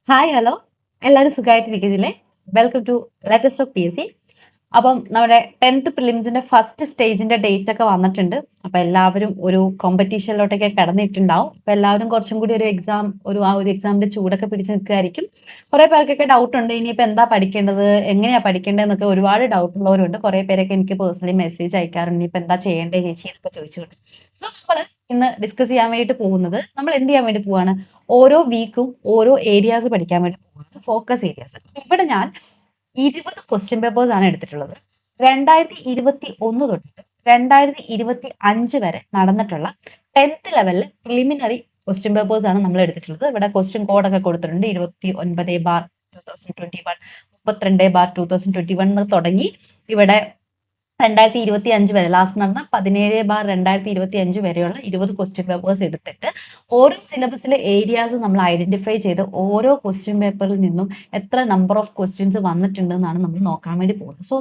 Hi hello എല്ലാവരും സുഖമായിട്ടിരിക്കുന്നില്ലേ? Welcome to latest of PSC. അപ്പം നമ്മുടെ 10th പ്രിലിംസിന്റെ ഫസ്റ്റ് സ്റ്റേജിന്റെ ഡേറ്റ് ഒക്കെ വന്നിട്ടുണ്ട്. അപ്പൊ എല്ലാവരും ഒരു കോമ്പറ്റീഷനിലോട്ടൊക്കെ കടന്നിട്ടുണ്ടാവും. അപ്പൊ എല്ലാവരും കുറച്ചും കൂടി ഒരു എക്സാം ഒരു എക്സാമിന്റെ ചൂടൊക്കെ പിടിച്ച് നിൽക്കുകയായിരിക്കും. കുറെ പേർക്കൊക്കെ ഡൗട്ട് ഉണ്ട്, ഇനിയിപ്പോ എന്താ പഠിക്കേണ്ടത്, എങ്ങനെയാ പഠിക്കേണ്ടതെന്നൊക്കെ ഒരുപാട് ഡൗട്ട് ഉള്ളവരുണ്ട്. കുറെ പേരൊക്കെ എനിക്ക് പേഴ്സണലി മെസ്സേജ് അയക്കാറുണ്ട്, ഇനിയിപ്പോ എന്താ ചെയ്യേണ്ടത് ചേച്ചി എന്നൊക്കെ ചോദിച്ചുകൊണ്ട്. സോ നമ്മൾ ഇന്ന് ഡിസ്കസ് ചെയ്യാൻ വേണ്ടിയിട്ട് പോകുന്നത്, നമ്മൾ എന്ത് ചെയ്യാൻ വേണ്ടി പോവാണ്, ഓരോ വീക്കും ഓരോ ഏരിയാസ് പഠിക്കാൻ വേണ്ടി പോകുന്നത്, ഫോക്കസ് ഏരിയാസ്. ഇവിടെ ഞാൻ 20 ക്വസ്റ്റ്യൻ പേപ്പേഴ്സ് ആണ് എടുത്തിട്ടുള്ളത്. 2021 തൊട്ടിട്ട് 2025 വരെ നടന്നിട്ടുള്ള 10th ലെവലിൽ പ്രിലിമിനറി ക്വസ്റ്റ്യൻ പേപ്പേഴ്സ് ആണ് നമ്മൾ എടുത്തിട്ടുള്ളത്. ഇവിടെ ക്വസ്റ്റ്യൻ കോഡൊക്കെ കൊടുത്തിട്ടുണ്ട്. 29/2021, 32/2021 തുടങ്ങി ഇവിടെ 2025 വരെ ലാസ്റ്റ് നടന്ന 17/2025 വരെയുള്ള 20 ക്വസ്റ്റ്യൻ പേപ്പേഴ്സ് എടുത്തിട്ട് ഓരോ സിലബസിലെ ഏരിയാസ് നമ്മൾ ഐഡന്റിഫൈ ചെയ്ത് ഓരോ ക്വസ്റ്റ്യൻ പേപ്പറിൽ നിന്നും എത്ര നമ്പർ ഓഫ് ക്വസ്റ്റ്യൻസ് വന്നിട്ടുണ്ടെന്നാണ് നമ്മൾ നോക്കാൻ വേണ്ടി പോകുന്നത്. സോ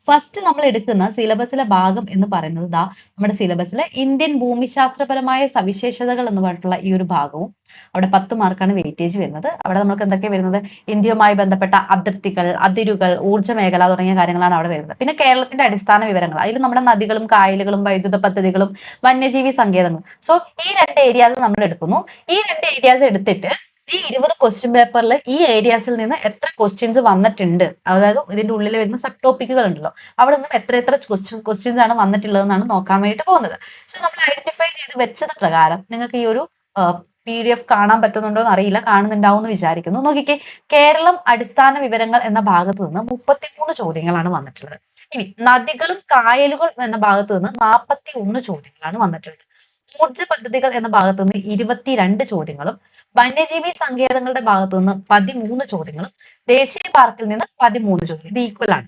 ഫസ്റ്റ് നമ്മൾ എടുക്കുന്ന സിലബസിലെ ഭാഗം എന്ന് പറയുന്നത് നമ്മുടെ സിലബസിലെ ഇന്ത്യൻ ഭൂമിശാസ്ത്രപരമായ സവിശേഷതകൾ എന്ന് പറഞ്ഞിട്ടുള്ള ഈ ഒരു ഭാഗവും, അവിടെ 10 മാർക്കാണ് വെയിറ്റേജ് വരുന്നത്. അവിടെ നമുക്ക് എന്തൊക്കെ വരുന്നത്, ഇന്ത്യയുമായി ബന്ധപ്പെട്ട അതിർത്തികൾ, അതിരുകൾ, ഊർജ്ജ മേഖല തുടങ്ങിയ കാര്യങ്ങളാണ് അവിടെ വരുന്നത്. പിന്നെ കേരളത്തിന്റെ അടിസ്ഥാന വിവരങ്ങൾ, അതിൽ നമ്മുടെ നദികളും കായലുകളും വൈദ്യുത പദ്ധതികളും വന്യജീവി സങ്കേതങ്ങളും. സോ ഈ രണ്ട് ഏരിയാസ് നമ്മൾ എടുക്കുന്നു. ഈ രണ്ട് ഏരിയാസ് എടുത്തിട്ട് ഈ 20 ക്വസ്റ്റ്യൻ പേപ്പറിൽ ഈ ഏരിയാസിൽ നിന്ന് എത്ര ക്വസ്റ്റ്യൻസ് വന്നിട്ടുണ്ട്, അതായത് ഇതിന്റെ ഉള്ളിൽ വരുന്ന സബ് ടോപ്പിക്കുകൾ ഉണ്ടല്ലോ, അവിടെ നിന്നും എത്ര ക്വസ്റ്റ്യൻസ് ആണ് വന്നിട്ടുള്ളതെന്നാണ് നോക്കാൻ വേണ്ടിയിട്ട് പോകുന്നത്. സോ നമ്മൾ ഐഡന്റിഫൈ ചെയ്ത് വെച്ചത് പ്രകാരം നിങ്ങൾക്ക് ഈ ഒരു PDF കാണാൻ പറ്റുന്നുണ്ടോ എന്ന് അറിയില്ല, കാണുന്നുണ്ടാവും എന്ന് വിചാരിക്കുന്നു. നോക്കിക്കേ, കേരളം അടിസ്ഥാന വിവരങ്ങൾ എന്ന ഭാഗത്ത് നിന്ന് 33 ചോദ്യങ്ങളാണ് വന്നിട്ടുള്ളത്. ഇനി നദികളും കായലുകളും എന്ന ഭാഗത്ത് നിന്ന് 41 ചോദ്യങ്ങളാണ് വന്നിട്ടുള്ളത്. ഊർജ്ജ പദ്ധതികൾ എന്ന ഭാഗത്ത് നിന്ന് 22 ചോദ്യങ്ങളും, വന്യജീവി സങ്കേതങ്ങളുടെ ഭാഗത്ത് നിന്ന് 13 ചോദ്യങ്ങളും, ദേശീയ പാർക്കിൽ നിന്ന് 13 ചോദ്യം, ഇത് ഈക്വൽ ആണ്.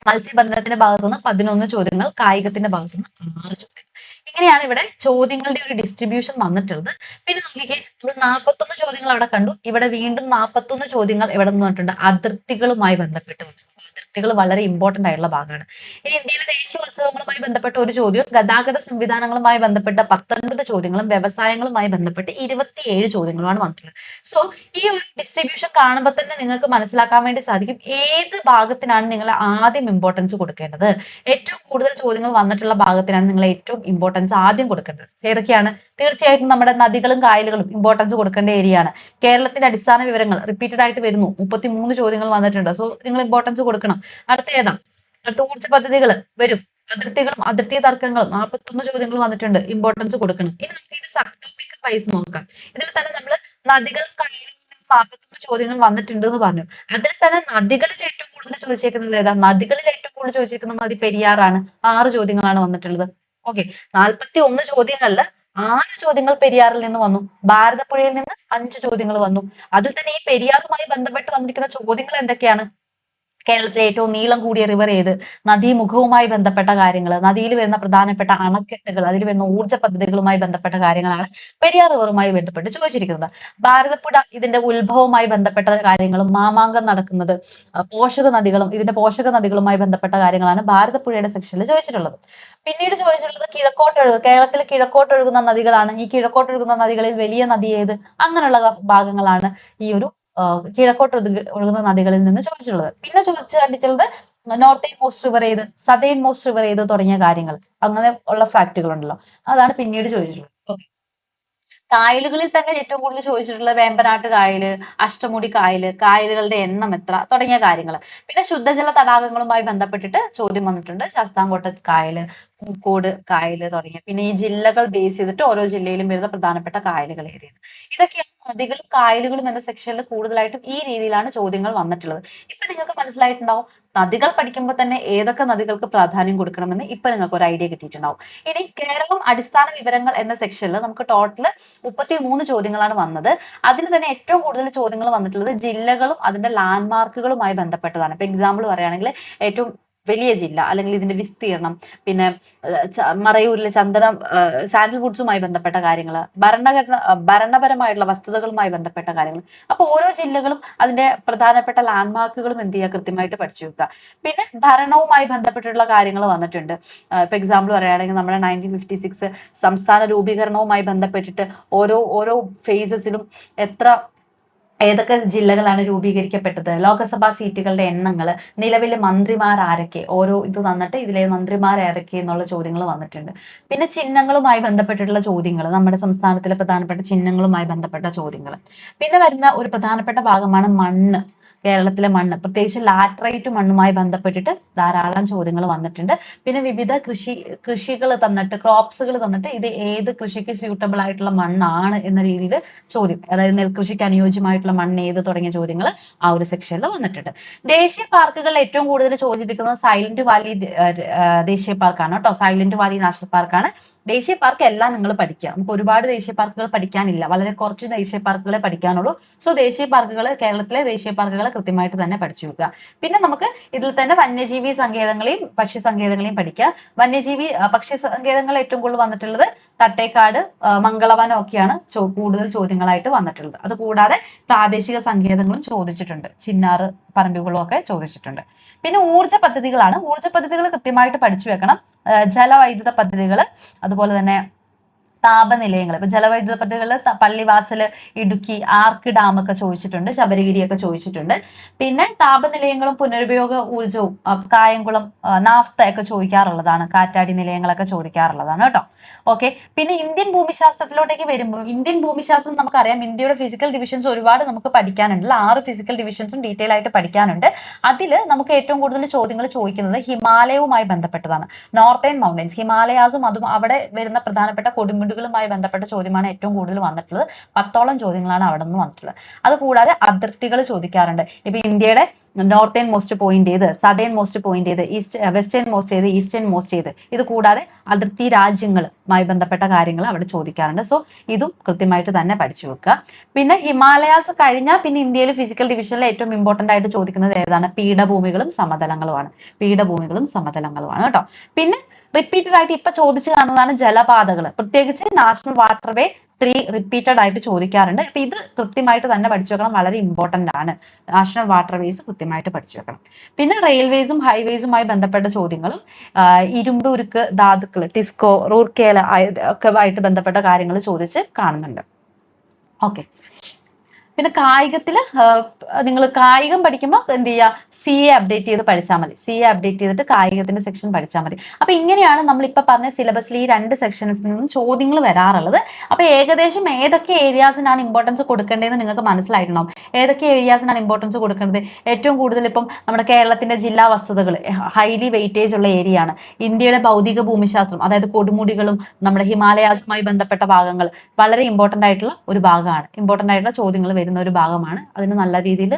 മത്സ്യബന്ധനത്തിന്റെ ഭാഗത്ത് നിന്ന് 11 ചോദ്യങ്ങൾ, കായികത്തിന്റെ ഭാഗത്ത് നിന്ന് 6 ചോദ്യങ്ങൾ. ഇങ്ങനെയാണ് ഇവിടെ ചോദ്യങ്ങളുടെ ഒരു ഡിസ്ട്രിബ്യൂഷൻ വന്നിട്ടുള്ളത്. പിന്നെ നോക്കിക്കേ, നമ്മൾ 41 ചോദ്യങ്ങൾ അവിടെ കണ്ടു. ഇവിടെ വീണ്ടും 41 ചോദ്യങ്ങൾ എവിടെ നിന്ന് വന്നിട്ടുണ്ട്, അതിർത്തികളുമായി ബന്ധപ്പെട്ട് വന്നിട്ടുണ്ട്. അതിർത്തികൾ വളരെ ഇമ്പോർട്ടന്റ് ആയിട്ടുള്ള ഭാഗമാണ്. ഇനി ഇന്ത്യയിലെ ദേശീയ ഉത്സവങ്ങളുമായി ബന്ധപ്പെട്ട ഒരു ചോദ്യവും, ഗതാഗത സംവിധാനങ്ങളുമായി ബന്ധപ്പെട്ട 19 ചോദ്യങ്ങളും, വ്യവസായങ്ങളുമായി ബന്ധപ്പെട്ട് 27 ചോദ്യങ്ങളുമാണ് വന്നിട്ടുള്ളത്. സോ ഈ ഒരു ഡിസ്ട്രിബ്യൂഷൻ കാണുമ്പോൾ തന്നെ നിങ്ങൾക്ക് മനസ്സിലാക്കാൻ വേണ്ടി സാധിക്കും ഏത് ഭാഗത്തിനാണ് നിങ്ങൾ ആദ്യം ഇമ്പോർട്ടൻസ് കൊടുക്കേണ്ടത്. ഏറ്റവും കൂടുതൽ ചോദ്യങ്ങൾ വന്നിട്ടുള്ള ഭാഗത്തിനാണ് നിങ്ങൾ ഏറ്റവും ഇമ്പോർട്ടൻസ് ആദ്യം കൊടുക്കേണ്ടത്. ഏതൊക്കെയാണ്? തീർച്ചയായിട്ടും നമ്മുടെ നദികളും കായലുകളും ഇമ്പോർട്ടൻസ് കൊടുക്കേണ്ട ഏരിയ ആണ്. കേരളത്തിന്റെ അടിസ്ഥാന വിവരങ്ങൾ റിപ്പീറ്റഡ് ആയിട്ട് വരുന്നു, 33 ചോദ്യങ്ങൾ വന്നിട്ടുണ്ട്. സോ നിങ്ങൾ ഇമ്പോർട്ടൻസ് കൊടുക്കണം. അടുത്ത ഏതാ? അടുത്ത ഊർജ്ജ പദ്ധതികൾ വരും. അതിർത്തികളും അതിർത്തി തർക്കങ്ങളും 41 ചോദ്യങ്ങൾ വന്നിട്ടുണ്ട്, ഇമ്പോർട്ടൻസ് കൊടുക്കണം. ഇനി നമുക്ക് ഇത് സബ് ടോപ്പിക് വൈസ് നോക്കാം. ഇതിൽ തന്നെ നമ്മൾ നദികളും കായലുകളും 41 ചോദ്യങ്ങൾ വന്നിട്ടുണ്ട് എന്ന് പറഞ്ഞു. അതിൽ തന്നെ നദികളിൽ ഏറ്റവും കൂടുതൽ ചോദിച്ചേക്കുന്നത് ഏതാ? നദികളിൽ ഏറ്റവും കൂടുതൽ ചോദിച്ചേക്കുന്ന നദി പെരിയാറാണ്. 6 ചോദ്യങ്ങളാണ് വന്നിട്ടുള്ളത്. ഓക്കെ, 41 ചോദ്യങ്ങളിൽ 6 ചോദ്യങ്ങൾ പെരിയാറിൽ നിന്ന് വന്നു. ഭാരതപ്പുഴയിൽ നിന്ന് 5 ചോദ്യങ്ങൾ വന്നു. അതിൽ തന്നെ ഈ പെരിയാറുമായി ബന്ധപ്പെട്ട് വന്നിരിക്കുന്ന ചോദ്യങ്ങൾ എന്തൊക്കെയാണ്? കേരളത്തിലെ ഏറ്റവും നീളം കൂടിയ റിവർ ഏത്, നദീമുഖവുമായി ബന്ധപ്പെട്ട കാര്യങ്ങൾ, നദിയിൽ വരുന്ന പ്രധാനപ്പെട്ട അണക്കെട്ടുകൾ, അതിൽ വരുന്ന ഊർജ്ജ പദ്ധതികളുമായി ബന്ധപ്പെട്ട കാര്യങ്ങളാണ് പെരിയാർ റിവറുമായി ബന്ധപ്പെട്ട് ചോദിച്ചിരിക്കുന്നത്. ഭാരതപ്പുഴ ഇതിന്റെ ഉത്ഭവവുമായി ബന്ധപ്പെട്ട കാര്യങ്ങളും, മാമാങ്കം നടക്കുന്നത്, പോഷക നദികളും, ഇതിന്റെ പോഷക നദികളുമായി ബന്ധപ്പെട്ട കാര്യങ്ങളാണ് ഭാരതപ്പുഴയുടെ സെക്ഷനിൽ ചോദിച്ചിട്ടുള്ളത്. പിന്നീട് ചോദിച്ചിട്ടുള്ളത് കേരളത്തിൽ കിഴക്കോട്ടൊഴുകുന്ന നദികളാണ്. ഈ കിഴക്കോട്ടൊഴുകുന്ന നദികളിൽ വലിയ നദി ഏത്, അങ്ങനെയുള്ള ഭാഗങ്ങളാണ് ഈ ഒരു കിഴക്കോട്ട് ഒഴുകുന്ന നദികളിൽ നിന്ന് ചോദിച്ചിട്ടുള്ളത്. പിന്നെ ചോദിച്ചു കണ്ടിട്ടുള്ളത് നോർത്തേൺ മോസ്റ്റ് റിവർ ഏത്, സതേൺ മോസ്റ്റ് റിവർ ഏത് തുടങ്ങിയ കാര്യങ്ങൾ, അങ്ങനെ ഉള്ള ഫാക്ടുകൾ ഉണ്ടല്ലോ, അതാണ് പിന്നീട് ചോദിച്ചിട്ടുള്ളത്. ഓക്കെ, കായലുകളിൽ തന്നെ ഏറ്റവും കൂടുതൽ ചോദിച്ചിട്ടുള്ളത് വേമ്പനാട്ട് കായല്, അഷ്ടമുടി കായല്, കായലുകളുടെ എണ്ണം എത്ര തുടങ്ങിയ കാര്യങ്ങൾ. പിന്നെ ശുദ്ധജല തടാകങ്ങളുമായി ബന്ധപ്പെട്ടിട്ട് ചോദ്യം വന്നിട്ടുണ്ട്. ശാസ്താംകോട്ട കായല്, പൂക്കോട് കായല് തുടങ്ങിയ. പിന്നെ ഈ ജില്ലകൾ ബേസ് ചെയ്തിട്ട് ഓരോ ജില്ലയിലും വരുന്ന പ്രധാനപ്പെട്ട കായലുകൾ ഏതാണ്. ഇതൊക്കെയാണ് നദികളും കായലുകളും എന്ന സെക്ഷനിൽ കൂടുതലായിട്ടും ഈ രീതിയിലാണ് ചോദ്യങ്ങൾ വന്നിട്ടുള്ളത്. ഇപ്പൊ നിങ്ങൾക്ക് മനസ്സിലായിട്ടുണ്ടാവും നദികൾ പഠിക്കുമ്പോൾ തന്നെ ഏതൊക്കെ നദികൾക്ക് പ്രാധാന്യം കൊടുക്കണമെന്ന് ഇപ്പൊ നിങ്ങൾക്ക് ഒരു ഐഡിയ കിട്ടിയിട്ടുണ്ടാവും. ഇനി കേരളം അടിസ്ഥാന വിവരങ്ങൾ എന്ന സെക്ഷനിൽ നമുക്ക് ടോട്ടൽ 33 ചോദ്യങ്ങളാണ് വന്നത്. അതിൽ തന്നെ ഏറ്റവും കൂടുതൽ ചോദ്യങ്ങൾ വന്നിട്ടുള്ളത് ജില്ലകളും അതിന്റെ ലാൻഡ്മാർക്കുകളുമായി ബന്ധപ്പെട്ടതാണ്. ഇപ്പൊ എക്സാമ്പിൾ പറയുകയാണെങ്കിൽ ഏറ്റവും വലിയ ജില്ല അല്ലെങ്കിൽ ഇതിന്റെ വിസ്തീർണം, പിന്നെ മറയൂരിലെ സാൻഡൽവുഡ്സുമായി ബന്ധപ്പെട്ട കാര്യങ്ങൾ, ഭരണപരമായിട്ടുള്ള വസ്തുതകളുമായി ബന്ധപ്പെട്ട കാര്യങ്ങൾ. അപ്പൊ ഓരോ ജില്ലകളും അതിന്റെ പ്രധാനപ്പെട്ട ലാൻഡ്മാർക്കുകളും എന്ത് ചെയ്യുക, കൃത്യമായിട്ട് പഠിച്ചു വെക്കുക. പിന്നെ ഭരണവുമായി ബന്ധപ്പെട്ടിട്ടുള്ള കാര്യങ്ങൾ വന്നിട്ടുണ്ട്. ഇപ്പൊ എക്സാമ്പിൾ പറയുകയാണെങ്കിൽ നമ്മുടെ 1956 സംസ്ഥാന രൂപീകരണവുമായി ബന്ധപ്പെട്ടിട്ട് ഓരോ ഫേസസിലും എത്ര ഏതൊക്കെ ജില്ലകളാണ് രൂപീകരിക്കപ്പെട്ടത്, ലോക്സഭാ സീറ്റുകളുടെ എണ്ണങ്ങൾ, നിലവിലെ മന്ത്രിമാർ ആരൊക്കെ, ഓരോ ഇത് തന്നിട്ട് ഇതിലെ മന്ത്രിമാർ ഏതൊക്കെ എന്നുള്ള ചോദ്യങ്ങൾ വന്നിട്ടുണ്ട്. പിന്നെ ചിഹ്നങ്ങളുമായി ബന്ധപ്പെട്ടിട്ടുള്ള ചോദ്യങ്ങൾ, നമ്മുടെ സംസ്ഥാനത്തിലെ പ്രധാനപ്പെട്ട ചിഹ്നങ്ങളുമായി ബന്ധപ്പെട്ട ചോദ്യങ്ങൾ. പിന്നെ വരുന്ന ഒരു പ്രധാനപ്പെട്ട ഭാഗമാണ് മണ്ണ്. കേരളത്തിലെ മണ്ണ്, പ്രത്യേകിച്ച് ലാറ്ററൈറ്റ് മണ്ണുമായി ബന്ധപ്പെട്ടിട്ട് ധാരാളം ചോദ്യങ്ങൾ വന്നിട്ടുണ്ട്. പിന്നെ വിവിധ കൃഷികൾ തന്നിട്ട്, ക്രോപ്സുകൾ തന്നിട്ട് ഇത് ഏത് കൃഷിക്ക് സ്യൂട്ടബിൾ ആയിട്ടുള്ള മണ്ണാണ് എന്ന രീതിയിൽ ചോദ്യം, അതായത് നെൽകൃഷിക്ക് അനുയോജ്യമായിട്ടുള്ള മണ്ണ് ഏത് തുടങ്ങിയ ചോദ്യങ്ങൾ ആ ഒരു സെക്ഷനിൽ വന്നിട്ടുണ്ട്. ദേശീയ പാർക്കുകളിൽ ഏറ്റവും കൂടുതൽ ചോദിച്ചിരിക്കുന്നത് സൈലന്റ് വാലി ദേശീയ പാർക്കാണ് കേട്ടോ. സൈലന്റ് വാലി നാഷണൽ പാർക്കാണ്. ദേശീയ പാർക്ക് എല്ലാം നിങ്ങൾ പഠിക്കുക. നമുക്ക് ഒരുപാട് ദേശീയ പാർക്കുകൾ പഠിക്കാനില്ല, വളരെ കുറച്ച് ദേശീയ പാർക്കുകളെ പഠിക്കാനുള്ളൂ. സോ ദേശീയ പാർക്കുകൾ, കേരളത്തിലെ ദേശീയ പാർക്കുകൾ കൃത്യമായിട്ട് തന്നെ പഠിച്ചു വെക്കുക. പിന്നെ നമുക്ക് ഇതിൽ തന്നെ വന്യജീവി സങ്കേതങ്ങളെയും പക്ഷി സങ്കേതങ്ങളെയും പഠിക്കുക. വന്യജീവി പക്ഷി സങ്കേതങ്ങൾ ഏറ്റവും കൂടുതൽ വന്നിട്ടുള്ളത് തട്ടേക്കാട്, മംഗളവനം ഒക്കെയാണ് കൂടുതൽ ചോദ്യങ്ങളായിട്ട് വന്നിട്ടുള്ളത്. അതുകൂടാതെ പ്രാദേശിക സങ്കേതങ്ങളും ചോദിച്ചിട്ടുണ്ട്, ചിന്നാറ് പറമ്പുകളും ഒക്കെ ചോദിച്ചിട്ടുണ്ട്. പിന്നെ ഊർജ്ജ പദ്ധതികളാണ്. ഊർജ്ജ പദ്ധതികൾ കൃത്യമായിട്ട് പഠിച്ചു വെക്കണം. ജലവൈദ്യുത പദ്ധതികൾ, അതുപോലെ തന്നെ താപനിലയങ്ങൾ. ഇപ്പൊ ജലവൈദ്യുത പദ്ധതികളിൽ പള്ളിവാസല്, ഇടുക്കി, ആർക്ക് ഡാം ഒക്കെ ചോദിച്ചിട്ടുണ്ട്, ശബരിഗിരി ഒക്കെ ചോദിച്ചിട്ടുണ്ട്. പിന്നെ താപനിലയങ്ങളും പുനരുപയോഗ ഊർജ്ജവും, കായംകുളം, നാഫ്ത ഒക്കെ ചോദിക്കാറുള്ളതാണ്. കാറ്റാടി നിലയങ്ങളൊക്കെ ചോദിക്കാറുള്ളതാണ് കേട്ടോ. ഓക്കെ. പിന്നെ ഇന്ത്യൻ ഭൂമിശാസ്ത്രത്തിലോട്ടേക്ക് വരുമ്പോൾ, ഇന്ത്യൻ ഭൂമിശാസ്ത്രം നമുക്കറിയാം, ഇന്ത്യയുടെ ഫിസിക്കൽ ഡിവിഷൻസ് ഒരുപാട് നമുക്ക് പഠിക്കാനുണ്ട്. 6 ഫിസിക്കൽ ഡിവിഷൻസും ഡീറ്റെയിൽ ആയിട്ട് പഠിക്കാനുണ്ട്. അതിൽ നമുക്ക് ഏറ്റവും കൂടുതൽ ചോദ്യങ്ങൾ ചോദിക്കുന്നത് ഹിമാലയവുമായി ബന്ധപ്പെട്ടതാണ്. നോർത്തേൺ മൗണ്ടൻസ്, ഹിമാലയാസും അതും അവിടെ വരുന്ന പ്രധാനപ്പെട്ട കൊടുമുടികളുമായി ബന്ധപ്പെട്ട ചോദ്യമാണ് ഏറ്റവും കൂടുതൽ വന്നിട്ടുള്ളത്. 10ഓളം ചോദ്യങ്ങളാണ് അവിടെ നിന്ന് വന്നിട്ടുള്ളത്. അതുകൂടാതെ അതിർത്തികൾ ചോദിക്കാറുണ്ട്. ഇപ്പൊ ഇന്ത്യയുടെ നോർത്തേൺ മോസ്റ്റ് പോയിന്റ് ഏത്, സദേൺ മോസ്റ്റ് പോയിന്റ് ഏത്, വെസ്റ്റേൺ മോസ്റ്റ് ഏത്, ഈസ്റ്റേൺ മോസ്റ്റ് ഏത്, ഇത് കൂടാതെ അതിർത്തി രാജ്യങ്ങളുമായി ബന്ധപ്പെട്ട കാര്യങ്ങൾ അവിടെ ചോദിക്കാറുണ്ട്. സോ ഇതും കൃത്യമായിട്ട് തന്നെ പഠിച്ചു വെക്കുക. പിന്നെ ഹിമാലയാസ് കഴിഞ്ഞാൽ പിന്നെ ഇന്ത്യയിൽ ഫിസിക്കൽ ഡിവിഷനിൽ ഏറ്റവും ഇമ്പോർട്ടന്റ് ആയിട്ട് ചോദിക്കുന്നത് ഏതാണ്, പീഠഭൂമികളും സമതലങ്ങളുമാണ്. പീഠഭൂമികളും സമതലങ്ങളുമാണ് കേട്ടോ. പിന്നെ റിപ്പീറ്റഡ് ആയിട്ട് ഇപ്പൊ ചോദിച്ചു കാണുന്നതാണ് ജലപാതകൾ, പ്രത്യേകിച്ച് നാഷണൽ വാട്ടർവേ 3 റിപ്പീറ്റഡ് ആയിട്ട് ചോദിക്കാറുണ്ട്. അപ്പൊ ഇത് കൃത്യമായിട്ട് തന്നെ പഠിച്ചു വെക്കണം, വളരെ ഇമ്പോർട്ടന്റ് ആണ്. നാഷണൽ വാട്ടർവേസ് കൃത്യമായിട്ട് പഠിച്ചു വെക്കണം. പിന്നെ റെയിൽവേസും ഹൈവേസുമായി ബന്ധപ്പെട്ട ചോദ്യങ്ങളും, ഇരുമ്പ് ഉരുക്ക് ധാതുക്കൾ, ടിസ്കോ, റൂർക്കേല ഒക്കെ ആയിട്ട് ബന്ധപ്പെട്ട കാര്യങ്ങൾ ചോദിച്ച് കാണുന്നുണ്ട്. ഓക്കെ. പിന്നെ കായികത്തിൽ നിങ്ങൾ കായികം പഠിക്കുമ്പോൾ എന്ത് ചെയ്യുക, CA അപ്ഡേറ്റ് ചെയ്ത് പഠിച്ചാൽ മതി. CA അപ്ഡേറ്റ് ചെയ്തിട്ട് കായികത്തിന്റെ സെക്ഷൻ പഠിച്ചാൽ മതി. അപ്പൊ ഇങ്ങനെയാണ് നമ്മളിപ്പോ പറഞ്ഞ സിലബസിൽ ഈ 2 സെക്ഷൻസിൽ നിന്നും ചോദ്യങ്ങൾ വരാറുള്ളത്. അപ്പൊ ഏകദേശം ഏതൊക്കെ ഏരിയാസിനാണ് ഇമ്പോർട്ടൻസ് കൊടുക്കേണ്ടതെന്ന് നിങ്ങൾക്ക് മനസ്സിലായിട്ടുണ്ടാവും. ഏതൊക്കെ ഏരിയാസിനാണ് ഇമ്പോർട്ടൻസ് കൊടുക്കേണ്ടത്? ഏറ്റവും കൂടുതൽ ഇപ്പം നമ്മുടെ കേരളത്തിന്റെ ജില്ലാ വസ്തുതകൾ ഹൈലി വെയിറ്റേജ് ഉള്ള ഏരിയ ആണ്. ഇന്ത്യയുടെ ഭൗതിക ഭൂമിശാസ്ത്രം, അതായത് കൊടുമുടികളും നമ്മുടെ ഹിമാലയാസുമായി ബന്ധപ്പെട്ട ഭാഗങ്ങൾ വളരെ ഇമ്പോർട്ടന്റ് ആയിട്ടുള്ള ഒരു ഭാഗമാണ്. ഇമ്പോർട്ടന്റ് ആയിട്ടുള്ള ചോദ്യങ്ങൾ വരുന്ന ഒരു ഭാഗമാണ്. അതിന് നല്ല രീതിയിൽ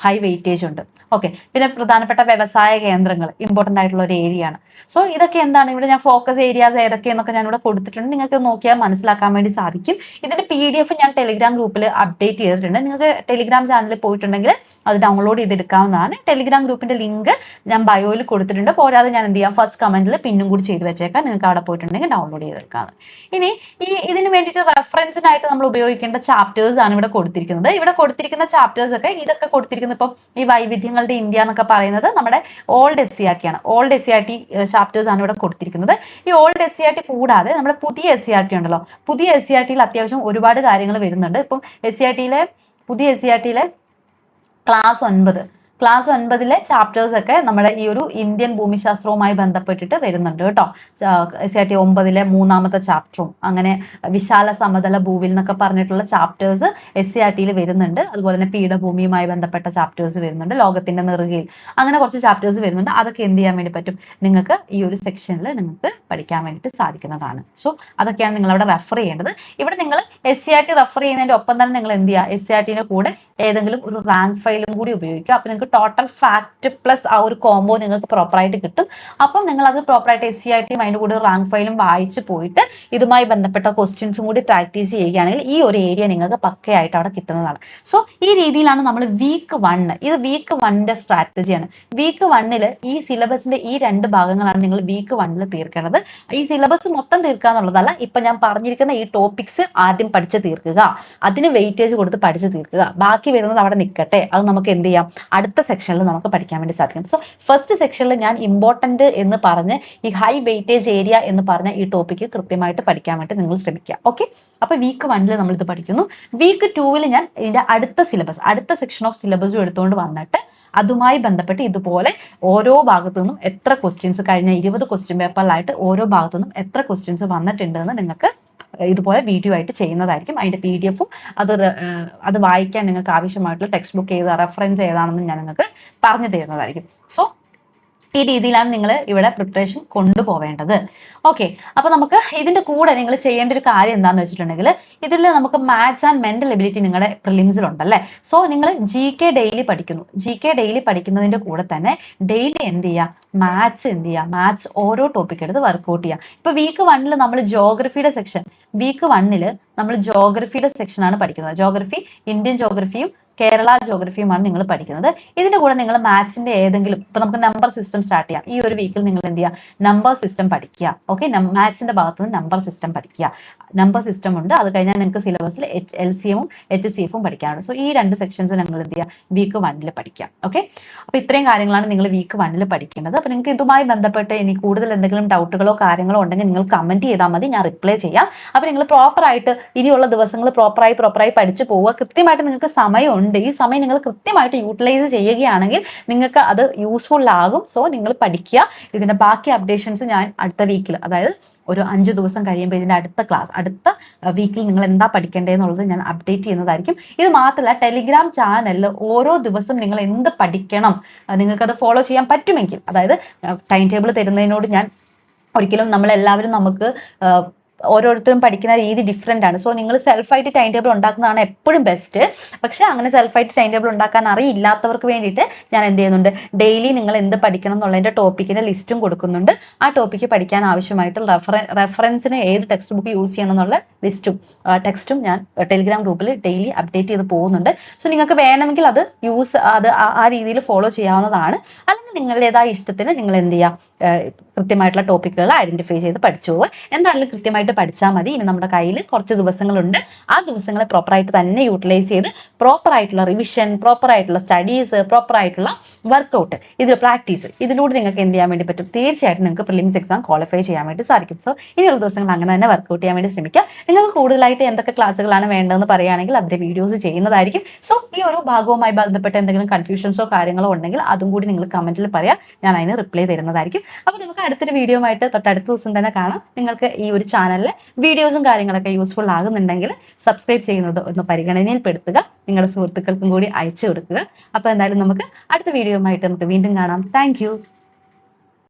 ഹൈ വെയിറ്റേജ് ഉണ്ട്. ഓക്കെ. പിന്നെ പ്രധാനപ്പെട്ട വ്യവസായ കേന്ദ്രങ്ങൾ ഇമ്പോർട്ടന്റ് ആയിട്ടുള്ള ഒരു ഏരിയ ആണ്. സോ ഇതൊക്കെ എന്താണ്, ഇവിടെ ഞാൻ ഫോക്കസ് ഏരിയാസ് ഏതൊക്കെയെന്നൊക്കെ ഞാൻ ഇവിടെ കൊടുത്തിട്ടുണ്ട്. നിങ്ങൾക്ക് നോക്കിയാൽ മനസ്സിലാക്കാൻ വേണ്ടി സാധിക്കും. ഇതിന്റെ PDF ഞാൻ ടെലിഗ്രാം ഗ്രൂപ്പിൽ അപ്ഡേറ്റ് ചെയ്തിട്ടുണ്ട്. നിങ്ങൾക്ക് ടെലിഗ്രാം ചാനലിൽ പോയിട്ടുണ്ടെങ്കിൽ അത് ഡൗൺലോഡ് ചെയ്തെടുക്കാവുന്നതാണ്. ടെലിഗ്രാം ഗ്രൂപ്പിന്റെ ലിങ്ക് ഞാൻ ബയോയിൽ കൊടുത്തിട്ടുണ്ട്. പോരാതെ ഞാൻ എന്ത് ചെയ്യാം, ഫസ്റ്റ് കമന്റിൽ പിന്നും കൂടി ചെയ്ത് വെച്ചേക്കാം. നിങ്ങൾക്ക് അവിടെ പോയിട്ടുണ്ടെങ്കിൽ ഡൗൺലോഡ് ചെയ്തെടുക്കാം. ഇനി ഇതിന് വേണ്ടിയിട്ട് റെഫറൻസിനായിട്ട് നമ്മൾ ഉപയോഗിക്കേണ്ട ചാപ്റ്റേഴ്സ് ആണ് ഇവിടെ കൊടുത്തിരിക്കുന്നത്. ഇവിടെ കൊടുത്തിരിക്കുന്ന ചാപ്റ്റേഴ്സ് ഒക്കെ, ഇതൊക്കെ കൊടുത്തിരിക്കുന്നത് ഇപ്പം ഈ വൈവിധ്യങ്ങളുടെ ഇന്ത്യ എന്നൊക്കെ പറയുന്നത് നമ്മുടെ ഓൾഡ് SCERT ആണ്. ഓൾഡ് SCERT ചാപ്റ്റേഴ്സ് ആണ് ഇവിടെ കൊടുത്തിരിക്കുന്നത്. ഈ ഓൾഡ് SCERT കൂടാതെ നമ്മുടെ പുതിയ SCERT ഉണ്ടല്ലോ, പുതിയ SCERTയിൽ അത്യാവശ്യം ഒരുപാട് കാര്യങ്ങൾ വരുന്നുണ്ട്. ഇപ്പം പുതിയ SCERTയിലെ ക്ലാസ് 9ലെ ചാപ്റ്റേഴ്സ് ഒക്കെ നമ്മുടെ ഈ ഒരു ഇന്ത്യൻ ഭൂമിശാസ്ത്രവുമായി ബന്ധപ്പെട്ടിട്ട് വരുന്നുണ്ട് കേട്ടോ. SCERT 9ലെ 3ാമത്തെ ചാപ്റ്ററും അങ്ങനെ വിശാല സമതല ഭൂവിൽ എന്നൊക്കെ പറഞ്ഞിട്ടുള്ള ചാപ്റ്റേഴ്സ് SCERTയിൽ വരുന്നുണ്ട്. അതുപോലെ തന്നെ പീഠഭൂമിയുമായി ബന്ധപ്പെട്ട ചാപ്റ്റേഴ്സ് വരുന്നുണ്ട്, ലോകത്തിന്റെ നെറുകയിൽ, അങ്ങനെ കുറച്ച് ചാപ്റ്റേഴ്സ് വരുന്നുണ്ട്. അതൊക്കെ എന്ത് ചെയ്യാൻ വേണ്ടി പറ്റും, നിങ്ങൾക്ക് ഈ ഒരു സെക്ഷനിൽ നിങ്ങൾക്ക് പഠിക്കാൻ വേണ്ടിയിട്ട് സാധിക്കുന്നതാണ്. സോ അതൊക്കെയാണ് നിങ്ങൾ അവിടെ റെഫർ ചെയ്യേണ്ടത്. ഇവിടെ നിങ്ങൾ SCERT റെഫർ ചെയ്യുന്നതിന്റെ ഒപ്പം തന്നെ നിങ്ങൾ എന്ത് ചെയ്യുക, SCERTന്റെ കൂടെ ഏതെങ്കിലും ഒരു റാങ്ക് ഫയലും കൂടി ഉപയോഗിക്കുക. അപ്പൊ നിങ്ങൾക്ക് ടോട്ടൽ ഫാക്ട് പ്ലസ് ആ ഒരു കോംബോ നിങ്ങൾക്ക് പ്രോപ്പറായിട്ട് കിട്ടും. അപ്പം നിങ്ങൾ അത് പ്രോപ്പറായിട്ട് SCERTയും അതിൻ്റെ കൂടെ റാങ്ക് ഫയലും വായിച്ച് പോയിട്ട് ഇതുമായി ബന്ധപ്പെട്ട ക്വസ്റ്റ്യൻസും കൂടി പ്രാക്ടീസ് ചെയ്യുകയാണെങ്കിൽ ഈ ഒരു ഏരിയ നിങ്ങൾക്ക് പക്കയായിട്ട് അവിടെ കിട്ടുന്നതാണ്. സോ ഈ രീതിയിലാണ് നമ്മൾ വീക്ക് 1, ഇത് വീക്ക് 1ന്റെ സ്ട്രാറ്റജിയാണ്. വീക്ക് 1ൽ ഈ സിലബസിന്റെ ഈ 2 ഭാഗങ്ങളാണ് നിങ്ങൾ വീക്ക് 1ൽ തീർക്കേണ്ടത്. ഈ സിലബസ് മൊത്തം തീർക്കുക എന്നുള്ളതല്ല, ഇപ്പൊ ഞാൻ പറഞ്ഞിരിക്കുന്ന ഈ ടോപ്പിക്സ് ആദ്യം പഠിച്ച് തീർക്കുക, അതിന് വെയിറ്റേജ് കൊടുത്ത് പഠിച്ച് തീർക്കുക. ബാക്കി വരുന്നത് അവിടെ നിൽക്കട്ടെ, അത് നമുക്ക് എന്ത് ചെയ്യാം, അടുത്ത സെക്ഷനിൽ നമുക്ക് പഠിക്കാൻ വേണ്ടി സാധിക്കും. സോ ഫസ്റ്റ് സെക്ഷനിൽ ഞാൻ ഇമ്പോർട്ടന്റ് എന്ന് പറഞ്ഞ് ഈ ഹൈ വെയിറ്റേജ് ഏരിയ എന്ന് പറഞ്ഞ ഈ ടോപ്പിക്ക് കൃത്യമായിട്ട് പഠിക്കാൻ വേണ്ടി നിങ്ങൾ ശ്രമിക്കുക. ഓക്കെ, അപ്പൊ വീക്ക് 1 നമ്മൾ ഇത് പഠിക്കുന്നു. വീക്ക് 2 ഞാൻ ഇതിന്റെ അടുത്ത സിലബസ്, അടുത്ത സെക്ഷൻ ഓഫ് സിലബസും എടുത്തുകൊണ്ട് വന്നിട്ട് അതുമായി ബന്ധപ്പെട്ട് ഇതുപോലെ ഓരോ ഭാഗത്തു നിന്നും എത്ര ക്വസ്റ്റ്യൻസ് കഴിഞ്ഞ 20 ക്വസ്റ്റ്യൻ പേപ്പറിലായിട്ട് ഓരോ ഭാഗത്തു നിന്നും എത്ര ക്വസ്റ്റ്യൻസ് വന്നിട്ടുണ്ട് എന്ന് നിങ്ങൾക്ക് ഇതുപോലെ വീഡിയോ ആയിട്ട് ചെയ്യുന്നതായിരിക്കും. അതിന്റെ PDF അത് വായിക്കാൻ നിങ്ങൾക്ക് ആവശ്യമായിട്ടുള്ള ടെക്സ്റ്റ് ബുക്ക് ഏതാ, റെഫറൻസ് ഏതാണെന്ന് ഞാൻ നിങ്ങൾക്ക് പറഞ്ഞു തരുന്നതായിരിക്കും. സോ ഈ രീതിയിലാണ് നിങ്ങൾ ഇവിടെ പ്രിപ്പറേഷൻ കൊണ്ടുപോവേണ്ടത്. ഓക്കെ, അപ്പൊ നമുക്ക് ഇതിന്റെ കൂടെ നിങ്ങൾ ചെയ്യേണ്ട ഒരു കാര്യം എന്താണെന്ന് വെച്ചിട്ടുണ്ടെങ്കിൽ, ഇതിൽ നമുക്ക് മാത്സ് ആൻഡ് മെന്റൽ എബിലിറ്റി നിങ്ങളുടെ പ്രിലിംസിലുണ്ടല്ലേ. സോ നിങ്ങൾ GK ഡെയിലി പഠിക്കുന്നു. GK ഡെയിലി പഠിക്കുന്നതിന്റെ കൂടെ തന്നെ ഡെയിലി എന്ത് ചെയ്യുക, മാത്സ് എന്ത് ചെയ്യുക, മാത്സ് ഓരോ ടോപ്പിക് എടുത്ത് വർക്ക്ഔട്ട് ചെയ്യുക. ഇപ്പൊ വീക്ക് 1 നമ്മൾ ജോഗ്രഫിയുടെ സെക്ഷൻ, വീക്ക് 1 നമ്മൾ ജോഗ്രഫിയുടെ സെക്ഷനാണ് പഠിക്കുന്നത്. ജോഗ്രഫി, ഇന്ത്യൻ ജോഗ്രഫിയും കേരള ജോഗ്രഫിയുമാണ് നിങ്ങൾ പഠിക്കുന്നത്. ഇതിന്റെ കൂടെ നിങ്ങൾ മാത്സിന്റെ ഏതെങ്കിലും, ഇപ്പൊ നമുക്ക് നമ്പർ സിസ്റ്റം സ്റ്റാർട്ട് ചെയ്യാം. ഈ ഒരു വീക്കിൽ നിങ്ങൾ എന്ത് ചെയ്യുക, നമ്പർ സിസ്റ്റം പഠിക്കുക. ഓക്കെ, മാത്സിന്റെ ഭാഗത്ത് നിന്ന് നമ്പർ സിസ്റ്റം പഠിക്കുക. നമ്പർ സിസ്റ്റം ഉണ്ട്, അത് കഴിഞ്ഞാൽ നിങ്ങൾക്ക് സിലബസിൽ LCMഉം HCFും പഠിക്കാനുണ്ട്. സോ ഈ 2 സെക്ഷൻസ് നിങ്ങൾ എന്ത് ചെയ്യുക, വീക്ക് 1 പഠിക്കാം. ഓക്കെ, അപ്പൊ ഇത്രയും കാര്യങ്ങളാണ് നിങ്ങൾ വീക്ക് 1 പഠിക്കേണ്ടത്. അപ്പൊ നിങ്ങൾക്ക് ഇതുമായി ബന്ധപ്പെട്ട് ഇനി കൂടുതൽ എന്തെങ്കിലും ഡൗട്ടുകളോ കാര്യങ്ങളോ ഉണ്ടെങ്കിൽ നിങ്ങൾ കമന്റ് ചെയ്താൽ മതി, ഞാൻ റിപ്ലൈ ചെയ്യാം. അപ്പൊ നിങ്ങൾ പ്രോപ്പറായിട്ട് ഇനിയുള്ള ദിവസങ്ങൾ പ്രോപ്പറായി പഠിച്ചു പോവുക. കൃത്യമായിട്ട് നിങ്ങൾക്ക് സമയമുണ്ട്, ഈ സമയം നിങ്ങൾ കൃത്യമായിട്ട് യൂട്ടിലൈസ് ചെയ്യുകയാണെങ്കിൽ നിങ്ങൾക്ക് അത് യൂസ്ഫുൾ ആകും. സോ നിങ്ങൾ പഠിക്കുക. ഇതിന്റെ ബാക്കി അപ്ഡേഷൻസ് ഞാൻ അടുത്ത വീക്കിൽ, അതായത് ഒരു 5 ദിവസം കഴിയുമ്പോൾ ഇതിന്റെ അടുത്ത ക്ലാസ്, അടുത്ത വീക്കിൽ നിങ്ങൾ എന്താ പഠിക്കേണ്ടതെന്നുള്ളത് ഞാൻ അപ്ഡേറ്റ് ചെയ്യുന്നതായിരിക്കും. ഇത് മാത്രമല്ല, ടെലിഗ്രാം ചാനലിൽ ഓരോ ദിവസം നിങ്ങൾ എന്ത് പഠിക്കണം, നിങ്ങൾക്കത് ഫോളോ ചെയ്യാൻ പറ്റുമെങ്കിൽ, അതായത് ടൈം ടേബിൾ തരുന്നതിനോട് ഞാൻ ഒരിക്കലും, നമ്മളെല്ലാവരും നമുക്ക് ഓരോരുത്തരും പഠിക്കുന്ന രീതി ഡിഫറെൻ്റ് ആണ്. സോ നിങ്ങൾ സെൽഫായിട്ട് ടൈം ടേബിൾ ഉണ്ടാക്കുന്നതാണ് എപ്പോഴും ബെസ്റ്റ്. പക്ഷെ അങ്ങനെ സെൽഫായിട്ട് ടൈം ടേബിൾ ഉണ്ടാക്കാൻ അറിയില്ലാത്തവർക്ക് വേണ്ടിയിട്ട് ഞാൻ എന്ത് ചെയ്യുന്നുണ്ട്, ഡെയിലി നിങ്ങൾ എന്ത് പഠിക്കണം എന്നുള്ളതിൻ്റെ ടോപ്പിക്കിൻ്റെ ലിസ്റ്റും കൊടുക്കുന്നുണ്ട്. ആ ടോപ്പിക്ക് പഠിക്കാൻ ആവശ്യമായിട്ടുള്ള റെഫറൻസിന് ഏത് ടെക്സ്റ്റ് ബുക്ക് യൂസ് ചെയ്യണം എന്നുള്ള ലിസ്റ്റും ടെക്സ്റ്റും ഞാൻ ടെലിഗ്രാം ഗ്രൂപ്പിൽ ഡെയിലി അപ്ഡേറ്റ് ചെയ്ത് പോകുന്നുണ്ട്. സോ നിങ്ങൾക്ക് വേണമെങ്കിൽ അത് ആ രീതിയിൽ ഫോളോ ചെയ്യാവുന്നതാണ്. അല്ലെങ്കിൽ നിങ്ങളുടേതായ ഇഷ്ടത്തിന് നിങ്ങൾ എന്ത് ചെയ്യുക, കൃത്യമായിട്ടുള്ള ടോപ്പിക്കുകൾ ഐഡന്റിഫൈ ചെയ്ത് പഠിച്ചു പോവുക. എന്തായാലും കൃത്യമായിട്ട് പഠിച്ചാൽ മതി. ഇനി നമ്മുടെ കയ്യിൽ കുറച്ച് ദിവസങ്ങളുണ്ട്. ആ ദിവസങ്ങളെ പ്രോപ്പറായിട്ട് തന്നെ യൂട്ടിലൈസ് ചെയ്ത് പ്രോപ്പറായിട്ടുള്ള റിവിഷൻ, പ്രോപ്പറായിട്ടുള്ള സ്റ്റഡീസ്, പ്രോപ്പറായിട്ടുള്ള വർക്കൗട്ട്, ഇതിൽ പ്രാക്ടീസ്, ഇതിലൂടെ നിങ്ങൾക്ക് എന്ത് ചെയ്യാൻ വേണ്ടി പറ്റും, തീർച്ചയായിട്ടും നിങ്ങൾക്ക് പ്രിലിംസ് എക്സാം ക്വാളിഫൈ ചെയ്യാൻ വേണ്ടി സാധിക്കും. സോ ഇനിയുള്ള ദിവസങ്ങൾ അങ്ങനെ തന്നെ വർക്കൗട്ട് ചെയ്യാൻ വേണ്ടി ശ്രമിക്കുക. നിങ്ങൾക്ക് കൂടുതലായിട്ട് എന്തൊക്കെ ക്ലാസ്സുകളാണ് വേണ്ടതെന്ന് പറയുകയാണെങ്കിൽ അതിന്റെ വീഡിയോസ് ചെയ്യുന്നതായിരിക്കും. സോ ഈ ഒരു ഭാഗവുമായി ബന്ധപ്പെട്ട് എന്തെങ്കിലും കൺഫ്യൂഷൻസോ കാര്യങ്ങളോ ഉണ്ടെങ്കിൽ അതും കൂടി നിങ്ങൾ കമന്റിൽ പറയാം, ഞാൻ അതിന് റിപ്ലൈ തരുന്നതായിരിക്കും. അപ്പോൾ നമുക്ക് അടുത്തൊരു വീഡിയോ ആയിട്ട് തൊട്ടടുത്ത ദിവസം തന്നെ കാണാം. നിങ്ങൾക്ക് ഈ ഒരു ചാനലിലെ വീഡിയോസും കാര്യങ്ങളൊക്കെ യൂസ്ഫുൾ ആകുന്നുണ്ടെങ്കിൽ സബ്സ്ക്രൈബ് ചെയ്യുന്നത് ഒന്ന് പരിഗണനയിൽപ്പെടുത്തുക, നിങ്ങളുടെ സുഹൃത്തുക്കൾക്കും കൂടി അയച്ചു കൊടുക്കുക. അപ്പോൾ എന്തായാലും നമുക്ക് അടുത്ത വീഡിയോ ആയിട്ട് നമുക്ക് വീണ്ടും കാണാം. താങ്ക്